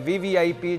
VVIP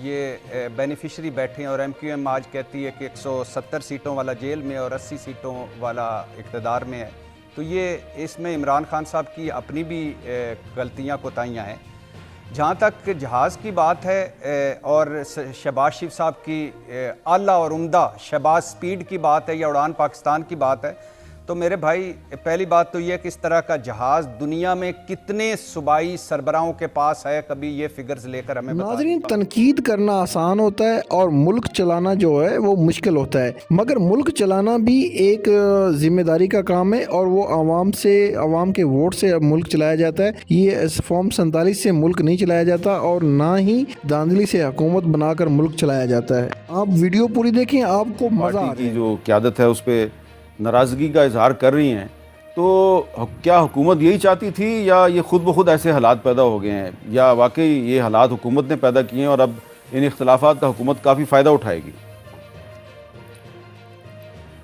یہ beneficiary بیٹھے ہیں اور ایم کیو ایم آج کہتی ہے کہ 170 سیٹوں والا جیل میں اور 80 سیٹوں والا اقتدار میں ہے. تو یہ اس میں عمران خان صاحب کی اپنی بھی غلطیاں کوتاہیاں ہیں. جہاں تک جہاز کی بات ہے اور شہباز شریف صاحب کی اعلیٰ اور عمدہ شہباز سپیڈ کی بات ہے یا اڑان پاکستان کی بات ہے، تو میرے بھائی پہلی بات تو یہ کہ اس طرح کا جہاز دنیا میں کتنے صوبائی سربراہوں کے پاس ہے، کبھی یہ فگرز لے کر ہمیں بتا ناظرین، تنقید کرنا آسان ہوتا ہے اور ملک چلانا جو ہے وہ مشکل ہوتا ہے، مگر ملک چلانا بھی ایک ذمہ داری کا کام ہے اور وہ عوام کے ووٹ سے ملک چلایا جاتا ہے. یہ فارم 47 سے ملک نہیں چلایا جاتا اور نہ ہی دھاندلی سے حکومت بنا کر ملک چلایا جاتا ہے. آپ ویڈیو پوری دیکھیں، آپ کو مزہ آ پارٹی کی جو قیادت ہے اس پہ ناراضگی کا اظہار کر رہی ہیں، تو کیا حکومت یہی چاہتی تھی یا یہ خود بخود ایسے حالات پیدا ہو گئے ہیں، یا واقعی یہ حالات حکومت نے پیدا کیے ہیں اور اب ان اختلافات کا حکومت کافی فائدہ اٹھائے گی؟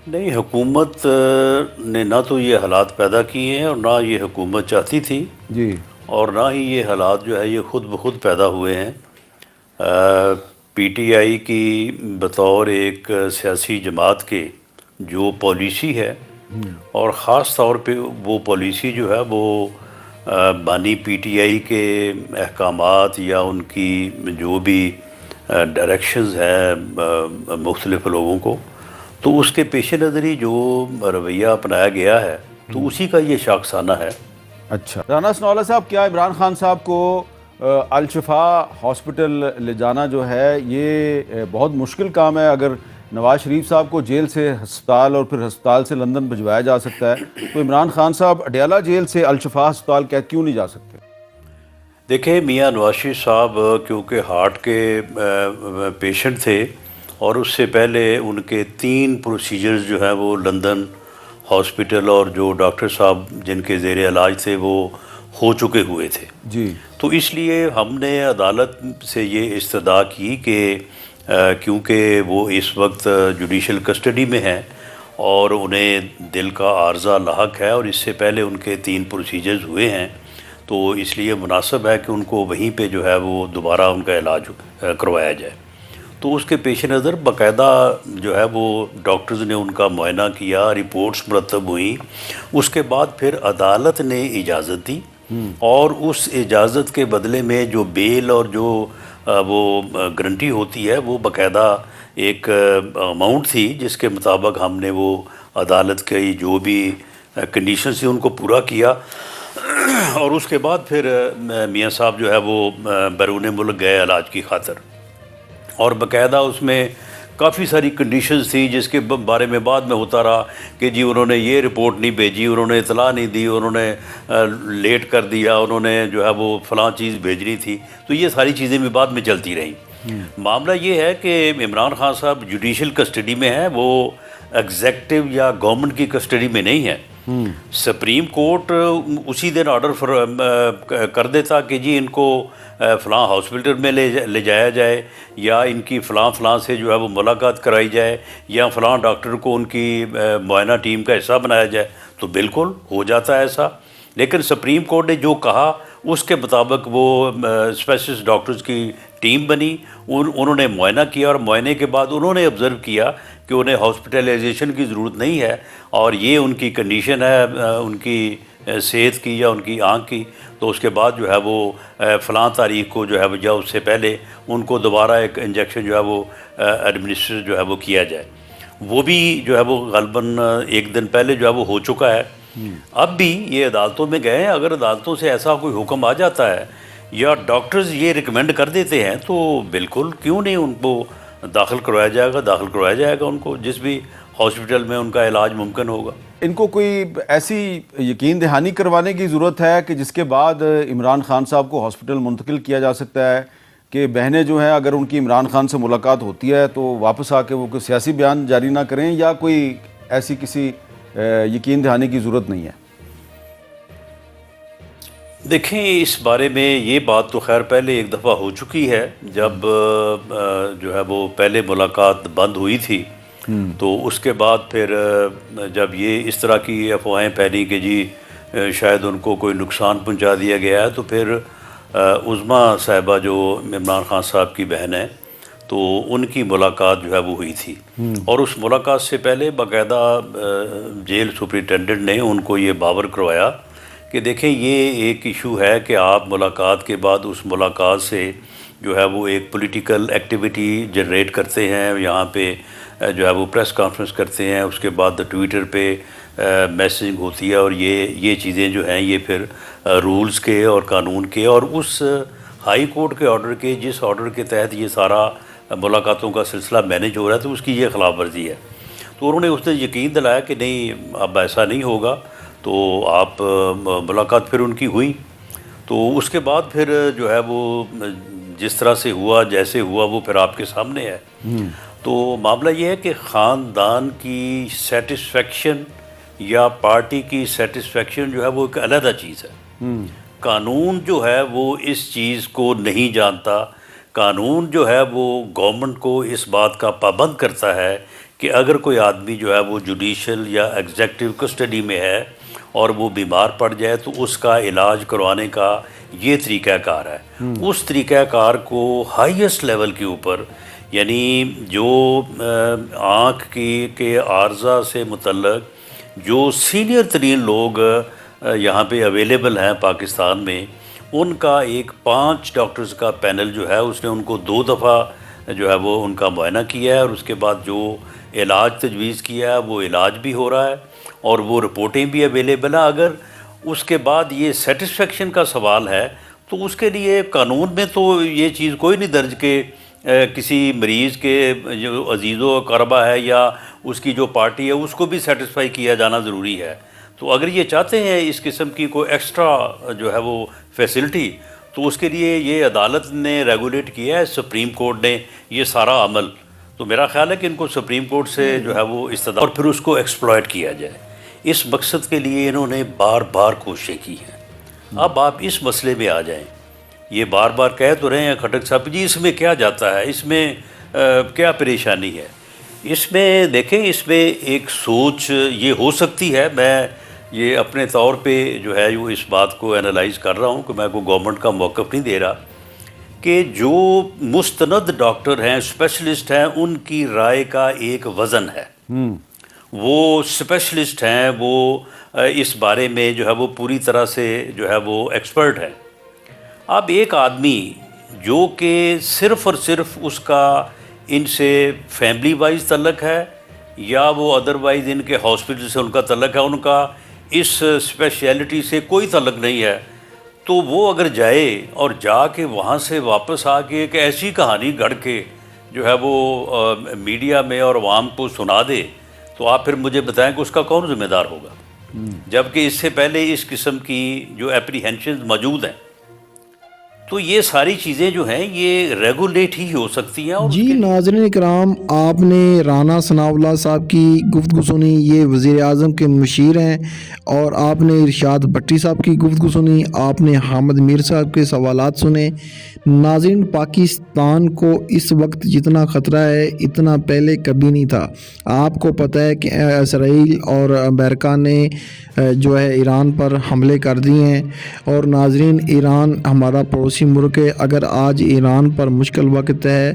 نہیں، حکومت نے نہ تو یہ حالات پیدا کیے ہیں اور نہ یہ حکومت چاہتی تھی جی، اور نہ ہی یہ حالات جو ہے یہ خود بخود پیدا ہوئے ہیں. پی ٹی آئی کی بطور ایک سیاسی جماعت کے جو پالیسی ہے، اور خاص طور پہ وہ پالیسی جو ہے وہ بانی پی ٹی آئی کے احکامات یا ان کی جو بھی ڈائریکشنز ہیں مختلف لوگوں کو، تو اس کے پیش نظر ہی جو رویہ اپنایا گیا ہے تو اسی کا یہ شاخسانہ ہے. اچھا رانا ثناءاللہ صاحب، کیا عمران خان صاحب کو الشفا ہاسپٹل لے جانا جو ہے یہ بہت مشکل کام ہے؟ اگر نواز شریف صاحب کو جیل سے ہسپتال اور پھر ہسپتال سے لندن بھجوایا جا سکتا ہے، تو عمران خان صاحب اڈیالہ جیل سے الشفا ہسپتال کیوں نہیں جا سکتے؟ دیکھیں، میاں نواز شریف صاحب کیونکہ ہارٹ کے پیشنٹ تھے اور اس سے پہلے ان کے 3 پروسیجرز جو ہیں وہ لندن ہاسپٹل اور جو ڈاکٹر صاحب جن کے زیر علاج تھے وہ ہو چکے ہوئے تھے. جی، تو اس لیے ہم نے عدالت سے یہ استدعا کی کہ کیونکہ وہ اس وقت جوڈیشل کسٹڈی میں ہیں اور انہیں دل کا عارضہ لاحق ہے اور اس سے پہلے ان کے 3 پروسیجرز ہوئے ہیں، تو اس لیے مناسب ہے کہ ان کو وہیں پہ جو ہے وہ دوبارہ ان کا علاج کروایا جائے. تو اس کے پیش نظر باقاعدہ جو ہے وہ ڈاکٹرز نے ان کا معائنہ کیا، رپورٹس مرتب ہوئیں، اس کے بعد پھر عدالت نے اجازت دی اور اس اجازت کے بدلے میں جو بیل اور جو وہ گارنٹی ہوتی ہے وہ باقاعدہ ایک اماؤنٹ تھی جس کے مطابق ہم نے وہ عدالت کی جو بھی کنڈیشنز تھیں ان کو پورا کیا اور اس کے بعد پھر میاں صاحب جو ہے وہ بیرون ملک گئے علاج کی خاطر. اور باقاعدہ اس میں کافی ساری کنڈیشنز تھیں جس کے بارے میں بعد میں ہوتا رہا کہ جی انہوں نے یہ رپورٹ نہیں بھیجی، انہوں نے اطلاع نہیں دی، انہوں نے لیٹ کر دیا، انہوں نے جو ہے وہ فلاں چیز بھیجنی تھی. تو یہ ساری چیزیں بھی بعد میں چلتی رہیں. معاملہ یہ ہے کہ عمران خان صاحب جوڈیشل کسٹڈی میں ہیں، وہ ایگزیکٹو یا گورنمنٹ کی کسٹڈی میں نہیں ہے. سپریم کورٹ اسی دن آرڈر کر دیتا کہ جی ان کو فلاں ہاسپٹل میں لے جایا جائے یا ان کی فلاں سے جو ہے وہ ملاقات کرائی جائے یا فلاں ڈاکٹر کو ان کی معائنہ ٹیم کا حصہ بنایا جائے، تو بالکل ہو جاتا ہے ایسا. لیکن سپریم کورٹ نے جو کہا اس کے مطابق وہ اسپیشلسٹ ڈاکٹرز کی ٹیم بنی، انہوں نے معائنہ کیا اور معائنے کے بعد انہوں نے آبزرو کیا کہ انہیں ہاسپٹلائزیشن کی ضرورت نہیں ہے اور یہ ان کی کنڈیشن ہے ان کی صحت کی یا ان کی آنکھ کی. تو اس کے بعد جو ہے وہ فلاں تاریخ کو جو ہے یا اس سے پہلے ان کو دوبارہ ایک انجیکشن جو ہے وہ ایڈمنسٹر جو ہے وہ کیا جائے. وہ بھی جو ہے وہ غالباً 1 دن پہلے جو ہے وہ ہو چکا ہے. اب بھی یہ عدالتوں میں گئے ہیں، اگر عدالتوں سے ایسا کوئی حکم آ جاتا ہے یا ڈاکٹرز یہ ریکمینڈ کر دیتے ہیں تو بالکل کیوں نہیں ان کو داخل کروایا جائے گا ان کو جس بھی ہاسپٹل میں ان کا علاج ممکن ہوگا. ان کو کوئی ایسی یقین دہانی کروانے کی ضرورت ہے کہ جس کے بعد عمران خان صاحب کو ہاسپٹل منتقل کیا جا سکتا ہے کہ بہنیں جو ہیں اگر ان کی عمران خان سے ملاقات ہوتی ہے تو واپس آ کے وہ کوئی سیاسی بیان جاری نہ کریں، یا کوئی ایسی کسی یقین دہانی کی ضرورت نہیں ہے؟ دیکھیں، اس بارے میں یہ بات تو خیر پہلے ایک دفعہ ہو چکی ہے جب جو ہے وہ پہلے ملاقات بند ہوئی تھی. تو اس کے بعد پھر جب یہ اس طرح کی افواہیں پھیلی کہ جی شاید ان کو کوئی نقصان پہنچا دیا گیا ہے، تو پھر عظمیٰ صاحبہ جو عمران خان صاحب کی بہن ہے تو ان کی ملاقات جو ہے وہ ہوئی تھی، اور اس ملاقات سے پہلے باقاعدہ جیل سپرنٹینڈنٹ نے ان کو یہ باور کروایا کہ دیکھیں یہ ایک ایشو ہے کہ آپ ملاقات کے بعد اس ملاقات سے جو ہے وہ ایک پولیٹیکل ایکٹیویٹی جنریٹ کرتے ہیں، یہاں پہ جو ہے وہ پریس کانفرنس کرتے ہیں، اس کے بعد ٹویٹر پہ میسیجنگ ہوتی ہے، اور یہ چیزیں جو ہیں یہ پھر رولز کے اور قانون کے اور اس ہائی کورٹ کے آرڈر کے جس آرڈر کے تحت یہ سارا ملاقاتوں کا سلسلہ مینیج ہو رہا ہے تو اس کی یہ خلاف ورزی ہے۔ تو انہوں نے اس نے یقین دلایا کہ نہیں اب ایسا نہیں ہوگا، تو آپ ملاقات پھر ان کی ہوئی۔ تو اس کے بعد پھر جو ہے وہ جس طرح سے ہوا جیسے ہوا وہ پھر آپ کے سامنے ہے۔ تو معاملہ یہ ہے کہ خاندان کی سیٹسفیکشن یا پارٹی کی سیٹسفیکشن جو ہے وہ ایک علیحدہ چیز ہے۔ قانون جو ہے وہ اس چیز کو نہیں جانتا۔ قانون جو ہے وہ گورنمنٹ کو اس بات کا پابند کرتا ہے کہ اگر کوئی آدمی جو ہے وہ جوڈیشل یا ایگزیکٹو کسٹڈی میں ہے اور وہ بیمار پڑ جائے تو اس کا علاج کروانے کا یہ طریقہ کار ہے۔ اس طریقہ کار کو ہائیسٹ لیول کے اوپر، یعنی جو آنکھ کے عارضہ سے متعلق جو سینئر ترین لوگ یہاں پہ اویلیبل ہیں پاکستان میں، ان کا ایک 5 ڈاکٹرز کا پینل جو ہے اس نے ان کو 2 دفعہ جو ہے وہ ان کا معائنہ کیا ہے، اور اس کے بعد جو علاج تجویز کیا ہے وہ علاج بھی ہو رہا ہے اور وہ رپورٹیں بھی اویلیبل ہیں۔ اگر اس کے بعد یہ سیٹسفیکشن کا سوال ہے تو اس کے لیے قانون میں تو یہ چیز کوئی نہیں درج کہ کسی مریض کے جو عزیز و اقربا ہے یا اس کی جو پارٹی ہے اس کو بھی سیٹسفائی کیا جانا ضروری ہے۔ تو اگر یہ چاہتے ہیں اس قسم کی کوئی ایکسٹرا جو ہے وہ فیسلٹی، تو اس کے لیے یہ عدالت نے ریگولیٹ کیا ہے، سپریم کورٹ نے یہ سارا عمل۔ تو میرا خیال ہے کہ ان کو سپریم کورٹ سے جو ہے وہ استدعا اور پھر اس کو ایکسپلائٹ کیا جائے۔ اس مقصد کے لیے انہوں نے بار بار کوششیں کی ہیں۔ اب آپ اس مسئلے میں آ جائیں، یہ بار بار کہہ تو رہے ہیں کھٹک صاحب جی اس میں کیا جاتا ہے، اس میں کیا پریشانی ہے۔ اس میں دیکھیں، اس میں ایک سوچ یہ ہو سکتی ہے، میں یہ اپنے طور پہ جو ہے وہ اس بات کو انالائز کر رہا ہوں کہ میں کوئی گورنمنٹ کا موقف نہیں دے رہا، کہ جو مستند ڈاکٹر ہیں، اسپیشلسٹ ہیں، ان کی رائے کا ایک وزن ہے۔ وہ اسپیشلسٹ ہیں، وہ اس بارے میں جو ہے وہ پوری طرح سے جو ہے وہ ایکسپرٹ ہیں۔ اب ایک آدمی جو کہ صرف اور صرف اس کا ان سے فیملی وائز تعلق ہے یا وہ ادروائز ان کے ہاسپٹل سے ان کا تعلق ہے، ان کا اس اسپیشلٹی سے کوئی تعلق نہیں ہے، تو وہ اگر جائے اور جا کے وہاں سے واپس آ کے ایک ایسی کہانی گھڑ کے جو ہے وہ میڈیا میں اور عوام کو سنا دے، تو آپ پھر مجھے بتائیں کہ اس کا کون ذمہ دار ہوگا، جبکہ اس سے پہلے اس قسم کی جو اپریہینشنز موجود ہیں۔ تو یہ ساری چیزیں جو ہیں یہ ریگولیٹ ہی ہو سکتی ہیں۔ اور جی ناظرین اکرام، آپ نے رانا ثناء اللہ صاحب کی گفتگو سنی، یہ وزیر اعظم کے مشیر ہیں، اور آپ نے ارشاد بھٹی صاحب کی گفتگو سنی، آپ نے حامد میر صاحب کے سوالات سنے۔ ناظرین، پاکستان کو اس وقت جتنا خطرہ ہے اتنا پہلے کبھی نہیں تھا۔ آپ کو پتہ ہے کہ اسرائیل اور امریکہ نے جو ہے ایران پر حملے کر دیے ہیں، اور ناظرین ایران ہمارا پڑوسی ملک ہے۔ اگر آج ایران پر مشکل وقت ہے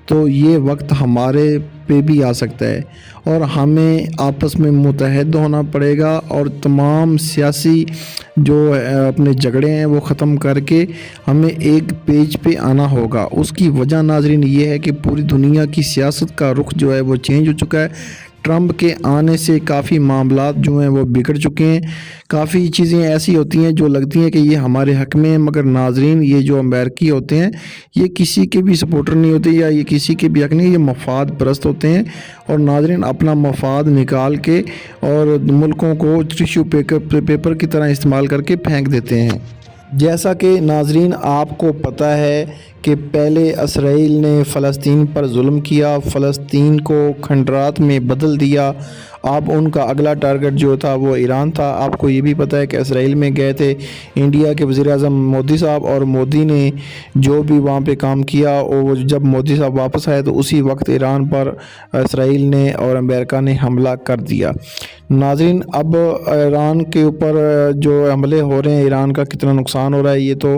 تو یہ وقت ہمارے پہ بھی آ سکتا ہے، اور ہمیں آپس میں متحد ہونا پڑے گا، اور تمام سیاسی جو اپنے جھگڑے ہیں وہ ختم کر کے ہمیں ایک پیج پہ آنا ہوگا۔ اس کی وجہ ناظرین یہ ہے کہ پوری دنیا کی سیاست کا رخ جو ہے وہ چینج ہو چکا ہے۔ ٹرمپ کے آنے سے کافی معاملات جو ہیں وہ بگڑ چکے ہیں، کافی چیزیں ایسی ہوتی ہیں جو لگتی ہیں کہ یہ ہمارے حق میں ہیں، مگر ناظرین یہ جو امریکی ہوتے ہیں یہ کسی کے بھی سپورٹر نہیں ہوتے یا یہ کسی کے بھی حق نہیں، یہ مفاد پرست ہوتے ہیں، اور ناظرین اپنا مفاد نکال کے اور ملکوں کو ٹیشو پیپر کی طرح استعمال کر کے پھینک دیتے ہیں۔ جیسا کہ ناظرین آپ کو پتہ ہے کہ پہلے اسرائیل نے فلسطین پر ظلم کیا، فلسطین کو کھنڈرات میں بدل دیا۔ اب ان کا اگلا ٹارگٹ جو تھا وہ ایران تھا۔ آپ کو یہ بھی پتہ ہے کہ اسرائیل میں گئے تھے انڈیا کے وزیر اعظم مودی صاحب، اور مودی نے جو بھی وہاں پہ کام کیا، اور جب مودی صاحب واپس آئے تو اسی وقت ایران پر اسرائیل نے اور امریکہ نے حملہ کر دیا۔ ناظرین اب ایران کے اوپر جو حملے ہو رہے ہیں، ایران کا کتنا نقصان ہو رہا ہے یہ تو